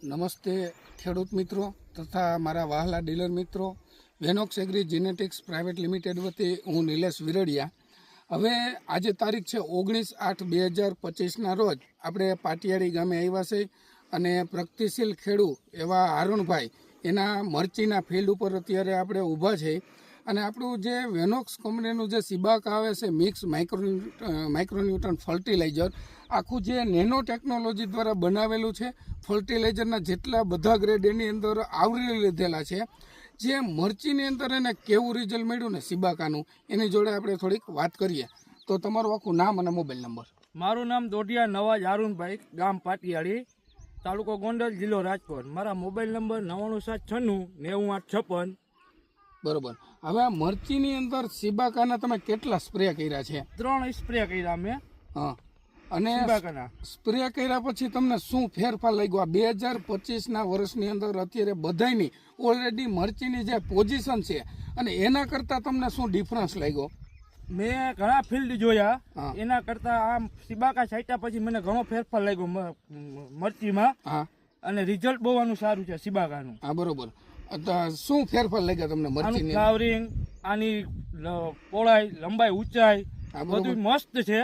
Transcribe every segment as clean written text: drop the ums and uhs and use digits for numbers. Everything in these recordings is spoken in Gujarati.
નમસ્તે ખેડૂત મિત્રો તથા મારા વહાલા ડીલર મિત્રો, વેનોક્સ એગ્રી જીનેટિક્સ પ્રાઇવેટ લિમિટેડ વતી હું નિલેશ વિરડિયા. હવે આજે તારીખ છે 19/8/2025ના રોજ આપણે પાટિયાળી ગામે આવ્યા છે અને પ્રગતિશીલ ખેડૂત એવા હારુણભાઈ એના મરચીના ફિલ્ડ ઉપર અત્યારે આપણે ઊભા છે. અને આપણું જે વેનોક્સ કંપનીનું જે સિબાક આવે છે મિક્સ માઇક્રોન્યુટ્રન ફર્ટિલાઇઝર, આખું જે નેનો ટેકનોલોજી દ્વારા બનાવેલું છે. ફર્ટિલાઇઝરના જેટલા બધા ગ્રેડ એની અંદર આવરી લીધેલા છે. જે મરચીની અંદર એને કેવું રિઝલ્ટ મળ્યું ને સિબાકાનું, એની જોડે આપણે થોડીક વાત કરીએ. તો તમારું આખું નામ અને મોબાઈલ નંબર. મારું નામ દોઢિયા નવાજ હારુણભાઈ, ગામ પાટિયાળી, તાલુકો ગોંડલ, જિલ્લો રાજકોટ. મારા મોબાઈલ નંબર 9796 90 856. બરોબર. હવે આ મરચીની અંદર સિબાકાના તમે કેટલા સ્પ્રે કર્યા છે? 3 સ્પ્રે કર્યા મેં. હા. અને સિબાકાના સ્પ્રે કર્યા પછી તમને શું ફેરફાર લાગ્યો? આ 2025ના વર્ષની અંદર અત્યારે બધાની ઓલરેડી મરચીની જે પોઝિશન છે અને એના કરતાં તમને શું ડિફરન્સ લાગ્યો? મેં ઘણા ફિલ્ડ જોયા, એના કરતાં આ સિબાકા છાંટ્યા પછી મને ઘણો ફેરફાર લાગ્યો મરચીમાં. હા. અને રિઝલ્ટ બહુ આનું સારું છે સિબાકાનું. હા, બરોબર. શું ફેરફાર લાગ્યા તમને મરચીની? ફ્લાવરિંગ, આની પહોળાઈ, લંબાઈ, ઊંચાઈ બધું મસ્ત છે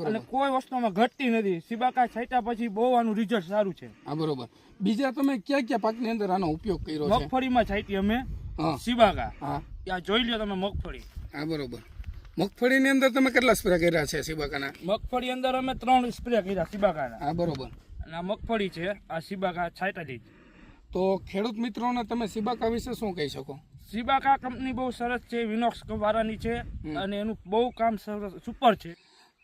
અને કોઈ વસ્તુમાં ઘટતી નથી. સિબાકા છાંટ્યા પછી બહુ આનું રિઝલ્ટ સારું છે. હા, બરોબર. બીજા તમે ક્યાં ક્યાં પાકની અંદર આનો ઉપયોગ કર્યો છે? મગફળીમાં છાંટી અમે સિબાકા. હા, ત્યાં જોઈ લો તમે મગફળી. હા, બરોબર. મગફળીની અંદર તમે કેટલા સ્પ્રે કર્યા છે સિબાકાના? મગફળી અંદર અમે 3 સ્પ્રે કર્યા સિબાકાના. હા, બરોબર. અને આ મગફળી છે, આ સિબાકા છાંટાથી. તો ખેડૂત મિત્રોને તમે સિબાકા વિશે શું કહી શકો? સિબાકા કંપની બહુ સરસ છે, વિનોક્સ વાળાની છે અને એનું બહુ કામ સુપર છે.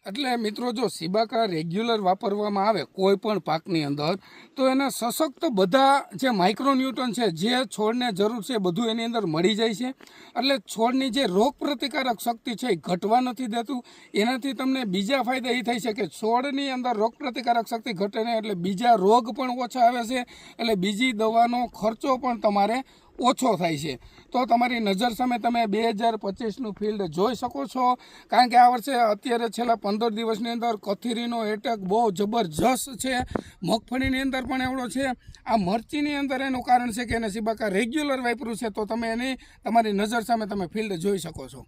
એટલે મિત્રો, જો સિબાકા રેગ્યુલર વાપરવામાં આવે કોઈ પણ પાકની અંદર, તો એના સશક્ત બધા જે માઇક્રોન્યુટ્રન છે, જે છોડને જરૂર છે, બધું એની અંદર મળી જાય છે. એટલે છોડની જે રોગ પ્રતિકારક શક્તિ છે એ ઘટવા નથી દેતું. એનાથી તમને બીજા ફાયદા એ થાય છે કે છોડની અંદર રોગ પ્રતિકારક શક્તિ ઘટે નહીં, એટલે બીજા રોગ પણ ઓછા આવે છે. એટલે બીજી દવાનો ખર્ચો પણ તમારે ઓછો થાય છે. તો તમારી નજર સામે તમે 2025નું ફિલ્ડ જોઈ શકો છો. કારણ કે આ વર્ષે અત્યારે છેલ્લા 15 દિવસની અંદર કથીરીનો એટેક બહુ જબરજસ્ત છે. મગફળીની અંદર પણ એવડો છે. આ મરચીની અંદર એનું કારણ છે કે એને સિબાકા રેગ્યુલર વાપર્યું છે. તો તમે એની તમારી નજર સામે તમે ફિલ્ડ જોઈ શકો છો.